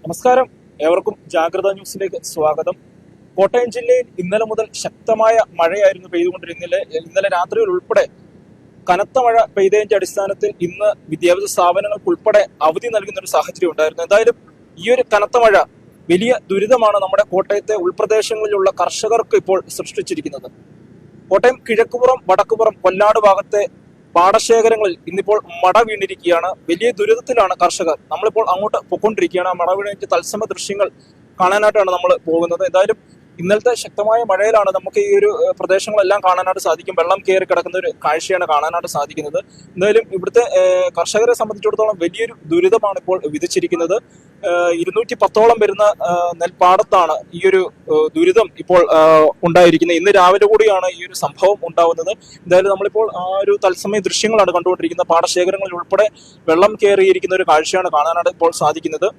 നമസ്കാരം, ഏവർക്കും ജാഗ്രത ന്യൂസിലേക്ക് സ്വാഗതം. കോട്ടയം ജില്ലയിൽ ഇന്നലെ മുതൽ ശക്തമായ മഴയായിരുന്നു പെയ്തുകൊണ്ടിരുന്നില്ല. ഇന്നലെ രാത്രിയിൽ ഉൾപ്പെടെ കനത്ത മഴ പെയ്തതിന്റെ അടിസ്ഥാനത്തിൽ ഇന്ന് വിദ്യാഭ്യാസ സ്ഥാപനങ്ങൾക്ക് ഉൾപ്പെടെ അവധി നൽകുന്ന ഒരു സാഹചര്യം ഉണ്ടായിരുന്നു. എന്തായാലും ഈ ഒരു കനത്ത മഴ വലിയ ദുരിതമാണ് നമ്മുടെ കോട്ടയത്തെ ഉൾപ്രദേശങ്ങളിലുള്ള കർഷകർക്ക് ഇപ്പോൾ സൃഷ്ടിച്ചിരിക്കുന്നത്. കോട്ടയം കിഴക്കുപുറം, വടക്കുപുറം, കൊല്ലാട് ഭാഗത്തെ പാടശേഖരങ്ങളിൽ ഇന്നിപ്പോൾ മട വീണിരിക്കുകയാണ്. വലിയ ദുരിതത്തിലാണ് കർഷകർ. നമ്മളിപ്പോൾ അങ്ങോട്ട് പൊക്കൊണ്ടിരിക്കുകയാണ്. ആ മട വീണിട്ട് തത്സമ ദൃശ്യങ്ങൾ കാണാനായിട്ടാണ് നമ്മൾ പോകുന്നത്. എന്തായാലും ഇന്നലത്തെ ശക്തമായ മഴയിലാണ് നമുക്ക് ഈ ഒരു പ്രദേശങ്ങളെല്ലാം കാണാനായിട്ട് സാധിക്കും. വെള്ളം കയറി കിടക്കുന്ന ഒരു കാഴ്ചയാണ് കാണാനായിട്ട് സാധിക്കുന്നത്. എന്തായാലും ഇവിടുത്തെ കർഷകരെ സംബന്ധിച്ചിടത്തോളം വലിയൊരു ദുരിതമാണ് ഇപ്പോൾ വിധിച്ചിരിക്കുന്നത്. 210ഓളം വരുന്ന നെൽപ്പാടത്താണ് ഈ ഒരു ദുരിതം ഇപ്പോൾ ഉണ്ടായിരിക്കുന്നത്. ഇന്ന് രാവിലെ കൂടിയാണ് ഈ ഒരു സംഭവം ഉണ്ടാവുന്നത്. എന്തായാലും നമ്മളിപ്പോൾ ആ ഒരു തത്സമയ ദൃശ്യങ്ങളാണ് കണ്ടുകൊണ്ടിരിക്കുന്നത്. പാടശേഖരങ്ങളിൽ ഉൾപ്പെടെ വെള്ളം കയറിയിരിക്കുന്ന ഒരു കാഴ്ചയാണ് കാണാനായിട്ട് ഇപ്പോൾ സാധിക്കുന്നത്.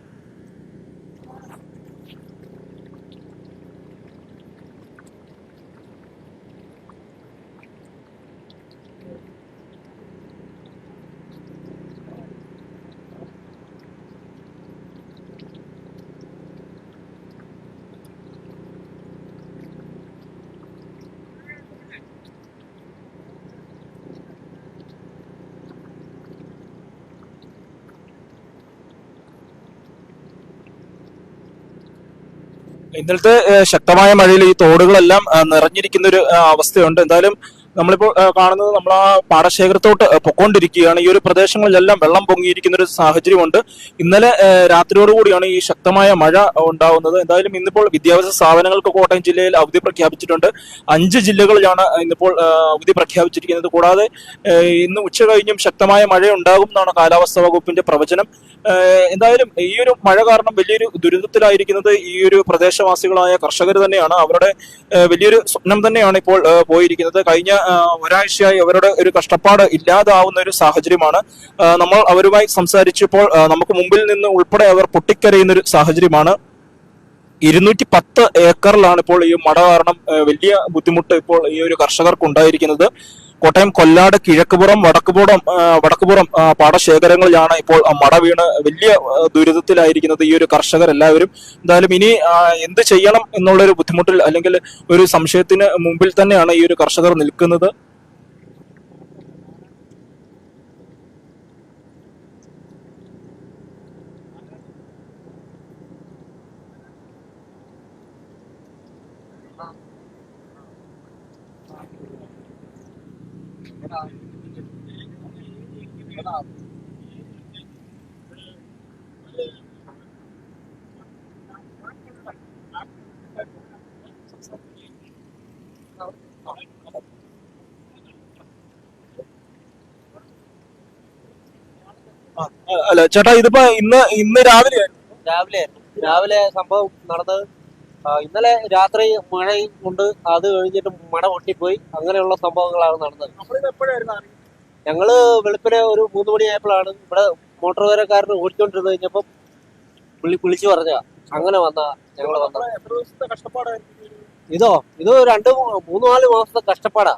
ഇന്നലത്തെ ശക്തമായ മഴയിൽ ഈ തോടുകളെല്ലാം നിറഞ്ഞിരിക്കുന്ന ഒരു അവസ്ഥയുണ്ട്. എന്തായാലും നമ്മളിപ്പോൾ കാണുന്നത് നമ്മൾ ആ പാടശേഖരത്തോട്ട് പൊക്കോണ്ടിരിക്കുകയാണ്. ഈ ഒരു പ്രദേശങ്ങളിലെല്ലാം വെള്ളം പൊങ്ങിയിരിക്കുന്ന ഒരു സാഹചര്യമുണ്ട്. ഇന്നലെ രാത്രിയോടുകൂടിയാണ് ഈ ശക്തമായ മഴ ഉണ്ടാവുന്നത്. എന്തായാലും ഇന്നിപ്പോൾ വിദ്യാഭ്യാസ സ്ഥാപനങ്ങൾക്ക് കോട്ടയം ജില്ലയിൽ അവധി പ്രഖ്യാപിച്ചിട്ടുണ്ട്. 5 ജില്ലകളിലാണ് ഇന്നിപ്പോൾ അവധി പ്രഖ്യാപിച്ചിരിക്കുന്നത്. കൂടാതെ ഇന്ന് ഉച്ച കഴിഞ്ഞും ശക്തമായ മഴ ഉണ്ടാകും എന്നാണ് കാലാവസ്ഥാ വകുപ്പിന്റെ പ്രവചനം. എന്തായാലും ഈ ഒരു മഴ കാരണം വലിയൊരു ദുരിതത്തിലായിരിക്കുന്നത് ഈ ഒരു പ്രദേശവാസികളായ കർഷകർ തന്നെയാണ്. അവരുടെ വലിയൊരു സ്വപ്നം തന്നെയാണ് ഇപ്പോൾ പോയിരിക്കുന്നത്. കഴിഞ്ഞ ഒരാഴ്ചയായി അവരുടെ ഒരു കഷ്ടപ്പാട് ഇല്ലാതാവുന്ന ഒരു സാഹചര്യമാണ്. നമ്മൾ അവരുമായി സംസാരിച്ചപ്പോൾ നമുക്ക് മുമ്പിൽ നിന്ന് ഉൾപ്പെടെ അവർ പൊട്ടിക്കരയുന്ന ഒരു സാഹചര്യമാണ്. 210 ഏക്കറിലാണ് ഇപ്പോൾ ഈ മഴ കാരണം വലിയ ബുദ്ധിമുട്ട് ഇപ്പോൾ ഈ ഒരു കർഷകർക്ക് ഉണ്ടായിരിക്കുന്നത്. കോട്ടയം കൊല്ലാട് കിഴക്കുപുറം വടക്കുപുറം പാടശേഖരങ്ങളിലാണ് ഇപ്പോൾ മട വീണ് വലിയ ദുരിതത്തിലായിരിക്കുന്നത് ഈ ഒരു കർഷകരെല്ലാവരും. എന്തായാലും ഇനി എന്ത് ചെയ്യണം എന്നുള്ളൊരു ബുദ്ധിമുട്ടിൽ അല്ലെങ്കിൽ ഒരു സംശയത്തിന് മുമ്പിൽ തന്നെയാണ് ഈ ഒരു കർഷകർ നിൽക്കുന്നത്. അല്ല ചേട്ടാ, ഇതിപ്പോ ഇന്ന് രാവിലെ രാവിലെ സംഭവം നടന്നത്. ഇന്നലെ രാത്രി മഴ കൊണ്ട് അത് കഴിഞ്ഞിട്ട് മഴ പൊട്ടിപ്പോയി. അങ്ങനെയുള്ള സംഭവങ്ങളാണ് നടന്നത്. ഞങ്ങള് വെളുപ്പിനെ ഒരു 3 മണിയായപ്പോഴാണ് ഇവിടെ മോട്ടോർ വേരക്കാരന് ഓടിച്ചോണ്ടിരുന്ന് കഴിഞ്ഞപ്പം വിളിച്ചു പറഞ്ഞ അങ്ങനെ ഞങ്ങള് വന്നത്. ഇത് 2-3-4 മാസത്തെ കഷ്ടപ്പാടാ.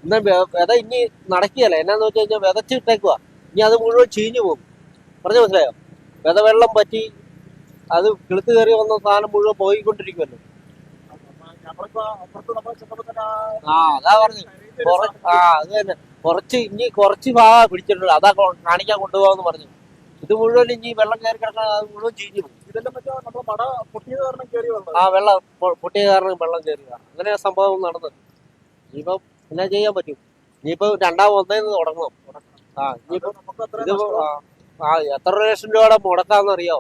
എന്നാ വിത ഇനി നടക്കുകയല്ല. എന്നാന്ന് വെച്ച് കഴിഞ്ഞാൽ വിതച്ചിട്ടേക്കുക. ഇനി അത് മുഴുവൻ ചീഞ്ഞു പോകും. പറഞ്ഞു മനസ്സിലായോ? വെള്ളം പറ്റി അത് കിളുത്ത് കയറി വന്ന സാധനം മുഴുവൻ പോയിക്കൊണ്ടിരിക്കുമല്ലോ. അതാ പറഞ്ഞു. അത് തന്നെ കുറച്ച് ഭാഗം പിടിച്ചിട്ടുണ്ട്. അതാ കാണിക്കാൻ കൊണ്ടുപോകാന്ന് പറഞ്ഞു. ഇത് മുഴുവൻ ഇനി വെള്ളം കയറി കിടക്കാൻ അത് മുഴുവൻ ചീഞ്ഞു പോകും. വെള്ളം പൊട്ടിയ കാരണം വെള്ളം കയറുക. അങ്ങനെ സംഭവം നടന്നത്. ഇനിയിപ്പം എന്നാ ചെയ്യാൻ പറ്റും? ഇനിയിപ്പോ ഒന്നേന്ന് തുടങ്ങണം. ഇനിയിപ്പോ എത്ര ലക്ഷം രൂപയുടെ മുടക്കാന്നറിയോ?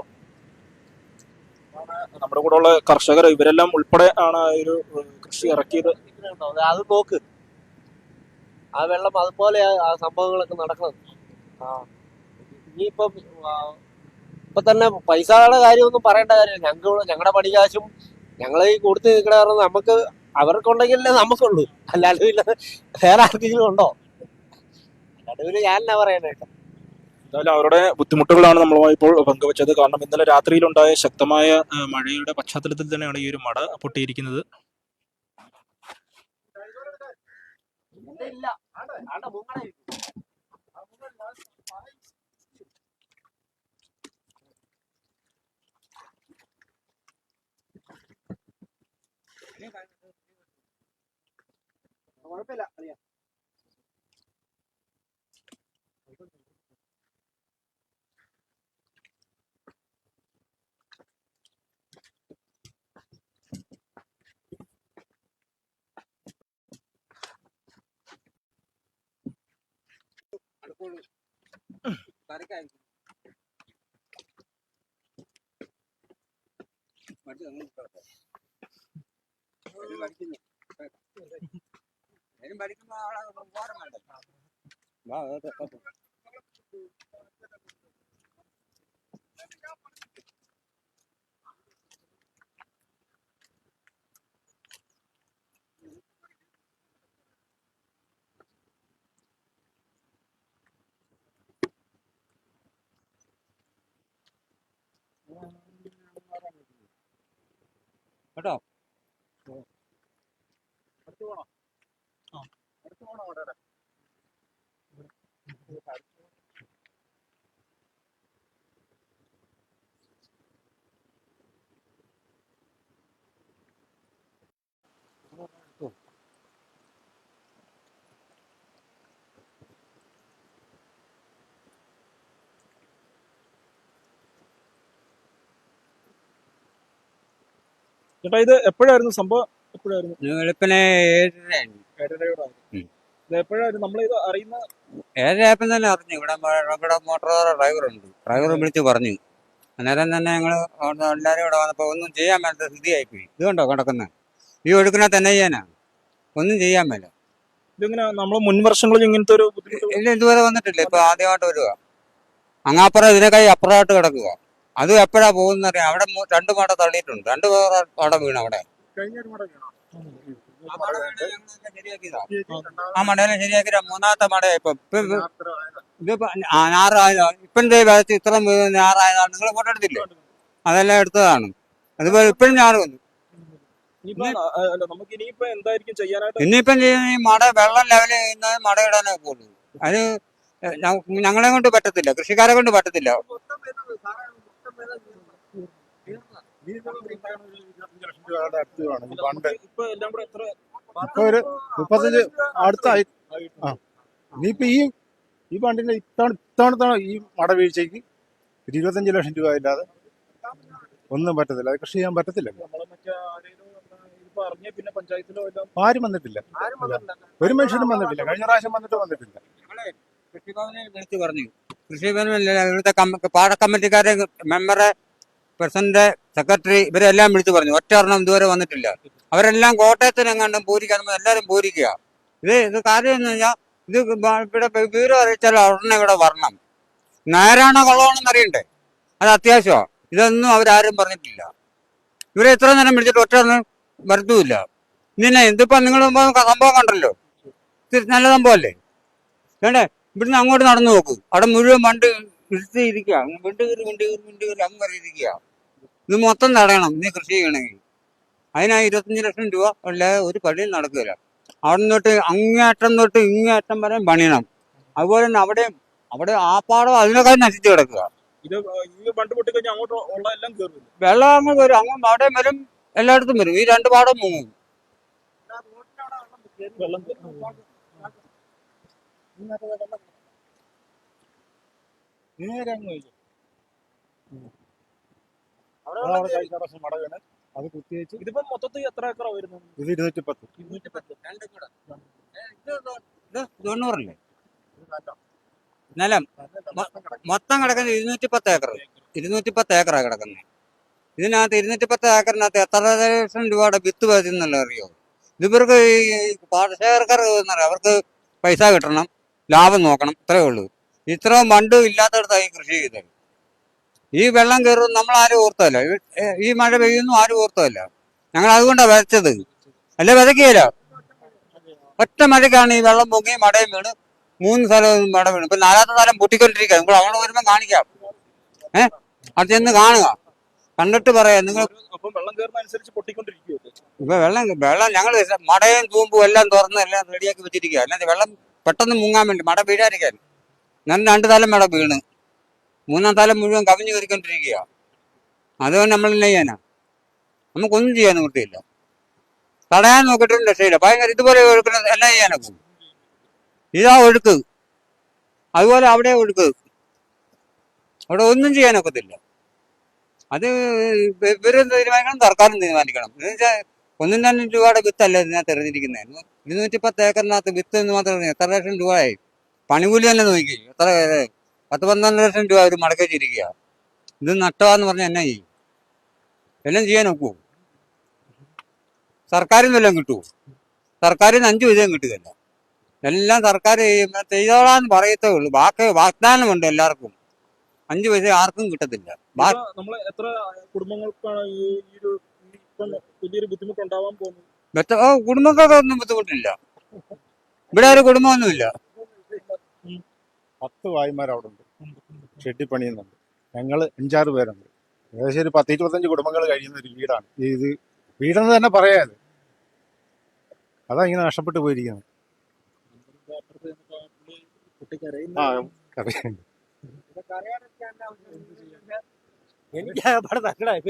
നമ്മുടെ കൂടെ ഉള്ള കർഷകർ ഇവരെല്ലാം ഉൾപ്പെടെ ആണ് ഒരു കൃഷി ഇറക്കിയത്. അത് നോക്ക്. ആ വെള്ളം അതുപോലെ ആ സംഭവങ്ങളൊക്കെ നടക്കുന്നത്. ഇനിയിപ്പം ഇപ്പൊ തന്നെ പൈസയുടെ കാര്യമൊന്നും പറയേണ്ട കാര്യമില്ല. ഞങ്ങളുടെ പണികാശും ഞങ്ങൾ ഈ കൊടുത്ത് നിൽക്കണ കാരണം നമുക്ക് അവർക്കുണ്ടെങ്കിലേ നമുക്കുള്ളൂ. അല്ലാണ്ട് പിന്നെ വേറെ ആർക്കെങ്കിലും ഉണ്ടോ? അല്ലാണ്ട് പിന്നെ ഞാൻ എന്നാ പറയാനായിട്ട്. എന്തായാലും അവരുടെ ബുദ്ധിമുട്ടുകളാണ് നമ്മളുമായി ഇപ്പോൾ പങ്കുവച്ചത്. കാരണം ഇന്നലെ രാത്രിയിലുണ്ടായ ശക്തമായ മഴയുടെ പശ്ചാത്തലത്തിൽ തന്നെയാണ് ഈ ഒരു മട പൊട്ടിയിരിക്കുന്നത്. കേട്ടോ. ചേട്ടാ ഇത് എപ്പോഴായിരുന്നു സംഭവം? എപ്പോഴായിരുന്നു? വെളുപ്പിനെ 7:30. 7:30 ഉം. ഇത് എപ്പോഴായിരുന്നു നമ്മളിത് അറിയുന്ന? 7:30 തന്നെ അറിഞ്ഞു. ഇവിടെ മോട്ടോർ ഡ്രൈവറുണ്ട്, ഡ്രൈവർ വിളിച്ച് പറഞ്ഞു. അന്നേരം തന്നെ ഞങ്ങള് എല്ലാവരും ഇവിടെ വന്നപ്പോ ഒന്നും ചെയ്യാൻ മേലാത്ത സ്ഥിതിയായിപ്പോയി. ഇതുകൊണ്ടോ കിടക്കുന്നത്, ഈ ഒഴുക്കിനെ തന്നെ ചെയ്യാനാ, ഒന്നും ചെയ്യാൻ മേല. ഇതിങ്ങനെ നമ്മൾ മുൻ വർഷങ്ങളിൽ ഇങ്ങനത്തെ ഒരു ബുദ്ധിമുട്ട് ഇല്ല, ഇതുവരെ വന്നിട്ടില്ല. ഇപ്പൊ ആദ്യമായിട്ട് വരിക. അങ്ങാപ്പുറം ഇതിനേക്കാൾ അപ്പുറമായിട്ട് കിടക്കുക. അത് എപ്പോഴാ പോകുന്നറിയാം. അവിടെ 2 മട തള്ളിയിട്ടുണ്ട്, 2 മട വീണ് അവിടെ. ആ മടയിലെ ശരിയാക്കി 3ാമത്തെ മടയാ ഇപ്പൊ. ഇതിപ്പോ ഞായറാഴ്ച ഇപ്പം വിതച്ച് ഇത്ര ഞായറായതാണ്. നിങ്ങൾ ഫോട്ടോ എടുത്തില്ലേ? അതെല്ലാം എടുത്തതാണ്. അതുപോലെ ഇപ്പോഴും ഞാറ് വന്നു. നമുക്ക് ഇനിയിപ്പോ എന്തായിരിക്കും ചെയ്യാനായിട്ട്? ഇനിയിപ്പം ചെയ്യുന്ന ഈ മട വെള്ളം ലെവൽ ചെയ്യുന്നത് മടയിടാനേ പോകുള്ളൂ. അത് ഞങ്ങളെ കൊണ്ട് പറ്റത്തില്ല, കൃഷിക്കാരെ കൊണ്ട് പറ്റത്തില്ല. ഇപ്പൊ ഒരു 35 അടുത്തായി. ഇനിയിപ്പോ ഈ ഫണ്ടിന്റെ ഇത്തവണ ഈ മട വീഴ്ചയ്ക്ക് 25 ലക്ഷം രൂപ ഇല്ലാതെ ഒന്നും പറ്റത്തില്ല. അത് കൃഷി ചെയ്യാൻ പറ്റത്തില്ല. ആരും വന്നിട്ടില്ല, ഒരു മനുഷ്യനും വന്നിട്ടില്ല. കഴിഞ്ഞ പ്രാവശ്യം വന്നിട്ടില്ല. കൃഷിഭവനെ വിളിച്ചു പറഞ്ഞു. കൃഷിഭവനിൽ ഇവിടുത്തെ പാട കമ്മിറ്റിക്കാരെ, മെമ്പറെ, പ്രസിഡന്റ്, സെക്രട്ടറി ഇവരെല്ലാം വിളിച്ചു പറഞ്ഞു. ഒറ്റ ഒരെണ്ണം ഇതുവരെ വന്നിട്ടില്ല. അവരെല്ലാം കോട്ടയത്തിനെങ്ങാണ്ടും പൂരിക്കാൻ എല്ലാവരും പൂരിക്കുക. ഇത് കാര്യം എന്ന് കഴിഞ്ഞാൽ ഇത് ഇവിടെ വിവരം അറിയിച്ചാൽ ഉടനെ ഇവിടെ വരണം. നേരാണോ കൊള്ളണമെന്ന് അറിയണ്ടേ? അത് അത്യാവശ്യമാണ്. ഇതൊന്നും അവരാരും പറഞ്ഞിട്ടില്ല. ഇവരെ എത്ര നേരം വിളിച്ചിട്ട് ഒറ്റ ഒന്നും വരത്തുമില്ല. ഇങ്ങനെ ഇതിപ്പോ നിങ്ങൾ സംഭവം കണ്ടല്ലോ, നല്ല സംഭവമല്ലേ? വേണ്ടേ? ഇവിടുന്ന് അങ്ങോട്ട് നടന്നു നോക്കൂ, അവിടെ മുഴുവൻ വണ്ടി ഇരുത്തിയിരിക്കുക. വിണ്ട് കയറി അങ്ങ് വരെ ഇരിക്കുക. ഇത് മൊത്തം തടയണം ഇനി കൃഷി ചെയ്യണമെങ്കിൽ. അതിനാ 25 ലക്ഷം രൂപ അല്ലാതെ ഒരു പണിയും നടക്കില്ല. അവിടെ നിന്നോട്ട് അങ്ങേയറ്റം തൊട്ട് ഇങ്ങേയറ്റം വരെ പണിയണം. അതുപോലെ തന്നെ അവിടെ ആ പാടം അതിനേക്കാൾ നശിച്ചു കിടക്കുക. വെള്ളം അങ്ങ് വരും, അങ്ങ് അവിടെ വരും, എല്ലായിടത്തും വരും. ഈ 2 പാടം മുങ്ങും. അത് കുത്തിവെച്ച് ഇതിപ്പോ മൊത്തത്തിൽ എത്ര ഏക്കറ വരുന്നത്? ഇത് 210. 90 നിലം മൊത്തം കിടക്കുന്നത് 210 ഏക്കർ. 210 ഏക്കറാണ് കിടക്കുന്നത്. ഇതിനകത്ത് 210 ഏക്കറിനകത്ത് എത്ര ലക്ഷം രൂപയുടെ വിത്ത് വരുന്നല്ലോ അറിയോ? ഇവർക്ക് ഈ പാടശേഖരക്കാർ അവർക്ക് പൈസ കിട്ടണം, ലാഭം നോക്കണം, ഇത്രയേ ഉള്ളൂ. ഇത്രയും ഫണ്ടും ഇല്ലാത്തടത്തായി കൃഷി ചെയ്തത്. ഈ വെള്ളം കയറും നമ്മൾ ആരും ഓർത്തല്ല, ഈ മഴ പെയ്യുന്നു ആരും ഓർത്തല്ല. ഞങ്ങൾ അതുകൊണ്ടാണ് വിതച്ചത്, അല്ലെ വിതയ്ക്കുകയില്ല. ഒറ്റ മഴയ്ക്കാണ് ഈ വെള്ളം പൊങ്ങി മടയും വീണ് 3 സ്ഥലവും മട വീണ്. ഇപ്പൊ 4ാമത്തെ സ്ഥലം പൊട്ടിക്കൊണ്ടിരിക്കുക. നിങ്ങൾ അവിടെ വരുമ്പോൾ കാണിക്കാം. അത് ചെന്ന് കാണുക, കണ്ടിട്ട് പറയാം. നിങ്ങൾ ഇപ്പൊ വെള്ളം ഞങ്ങൾ മടയും തൂമ്പും എല്ലാം തുറന്ന് എല്ലാം റെഡിയാക്കി വെച്ചിരിക്കുക. അല്ലാതെ വെള്ളം പെട്ടെന്ന് മുങ്ങാൻ വേണ്ടി, മട വീഴാതിരിക്കാൻ. ഞാൻ 2 തലം മട വീണ്, 3ാം തലം മുഴുവൻ കവിഞ്ഞു കയറിക്കൊണ്ടിരിക്കുക. അതുകൊണ്ട് നമ്മൾ എന്നാ ചെയ്യാനാ? നമുക്കൊന്നും ചെയ്യാൻ നിവൃത്തിയില്ല. തടയാൻ നോക്കിയിട്ടും രക്ഷയില്ല. ഭയങ്കര ഇതുപോലെ ഒഴുക്കുന്ന എന്നാ ചെയ്യാനൊക്കെ. ഇതാ ഒഴുക്ക്, അതുപോലെ അവിടെ ഒഴുക്ക്, അവിടെ ഒന്നും ചെയ്യാനൊക്കത്തില്ല. അത് ഇവരും തീരുമാനിക്കണം, സർക്കാരും തീരുമാനിക്കണം. എന്ന് വെച്ചാൽ 1,2 രൂപയുടെ വിത്തല്ല ഇതിനകത്ത് എറിഞ്ഞിരിക്കുന്നത്. 210 ഏക്കറിനകത്ത് വിത്ത് എന്ന് മാത്രം എത്ര ലക്ഷം രൂപയായി. പണികൂലി തന്നെ നോക്കി എത്ര 10-12 ലക്ഷം രൂപ അവർ മടക്കി വെച്ചിരിക്കുക. ഇത് നഷ്ടമാന്ന് പറഞ്ഞാൽ എന്നാ ചെയ്യും? എല്ലാം ചെയ്യാൻ ഒക്കുമോ? സർക്കാരിൽ നിന്ന് വല്ലതും കിട്ടുമോ? സർക്കാരിൽ നിന്ന് 5 പൈസയും കിട്ടുകയില്ല. എല്ലാം സർക്കാർ ചെയ്തോളാന്ന് പറയത്തേ ഉള്ളൂ. വാഗ്ദാനമുണ്ട് എല്ലാവർക്കും. 5 പൈസ ആർക്കും കിട്ടത്തില്ല. നമ്മൾ എത്ര കുടുംബങ്ങൾക്കാണ് ഈ ഒരു ഇപ്പം വലിയൊരു ബുദ്ധിമുട്ടുണ്ടാവാൻ പോകുന്നത്? കുടുംബങ്ങൾക്കൊന്നും ബുദ്ധിമുട്ടില്ല. ഇവിടെ ഒരു കുടുംബമൊന്നുമില്ല. 10 ഭായിമാർ അവിടെ ഉണ്ട്, ഷെഡിൽ പണിയുന്നുണ്ട്. ഞങ്ങൾ 5-6 പേരുണ്ട്. ഏകദേശം ഒരു 10-25 കുടുംബങ്ങൾ കഴിയുന്ന ഒരു വീടാണ് ഇത്. വീടെന്ന് തന്നെ പറയാത്. അതാ ഇങ്ങനെ നഷ്ടപ്പെട്ടു പോയിരിക്കുന്നത്. ആ, അറിയാം. എനിക്ക് അവിടെ തങ്ങളായി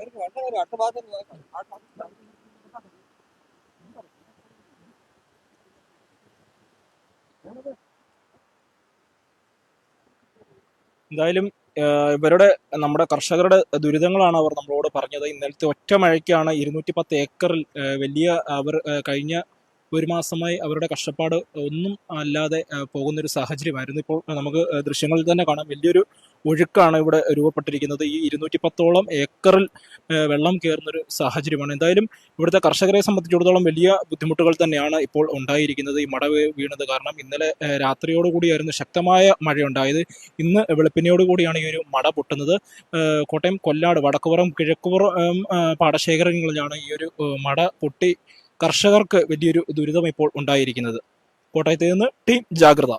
എല്ലാം അടുത്ത ഭാഗത്ത് എന്തായാലും ഇവരുടെ നമ്മുടെ കർഷകരുടെ ദുരിതങ്ങളാണ് അവർ നമ്മളോട് പറഞ്ഞത്. ഇന്നലത്തെ ഒറ്റ മഴയ്ക്കാണ് 210 ഏക്കറിൽ വലിയ അവർ കഴിഞ്ഞ 1 മാസമായി അവരുടെ കഷ്ടപ്പാട് ഒന്നും അല്ലാതെ പോകുന്നൊരു സാഹചര്യമായിരുന്നു. ഇപ്പോൾ നമുക്ക് ദൃശ്യങ്ങളിൽ തന്നെ കാണാം, വലിയൊരു ഒഴുക്കാണ് ഇവിടെ രൂപപ്പെട്ടിരിക്കുന്നത്. ഈ 210ഓളം ഏക്കറിൽ വെള്ളം കയറുന്നൊരു സാഹചര്യമാണ്. എന്തായാലും ഇവിടുത്തെ കർഷകരെ സംബന്ധിച്ചിടത്തോളം വലിയ ബുദ്ധിമുട്ടുകൾ തന്നെയാണ് ഇപ്പോൾ ഉണ്ടായിരിക്കുന്നത്. ഈ മട വീണത് കാരണം ഇന്നലെ രാത്രിയോടുകൂടിയായിരുന്നു ശക്തമായ മഴയുണ്ടായത്. ഇന്ന് വെളുപ്പിനോടുകൂടിയാണ് ഈ ഒരു മട പൊട്ടുന്നത്. കോട്ടയം കൊല്ലാട് വടക്കുപുറം കിഴക്കുപുറം പാടശേഖരങ്ങളിലാണ് ഈ ഒരു മട പൊട്ടി കർഷകർക്ക് വലിയൊരു ദുരിതം ഇപ്പോൾ ഉണ്ടായിരിക്കുന്നത്. കോട്ടയത്ത് നിന്ന് ടീം ജാഗ്രത.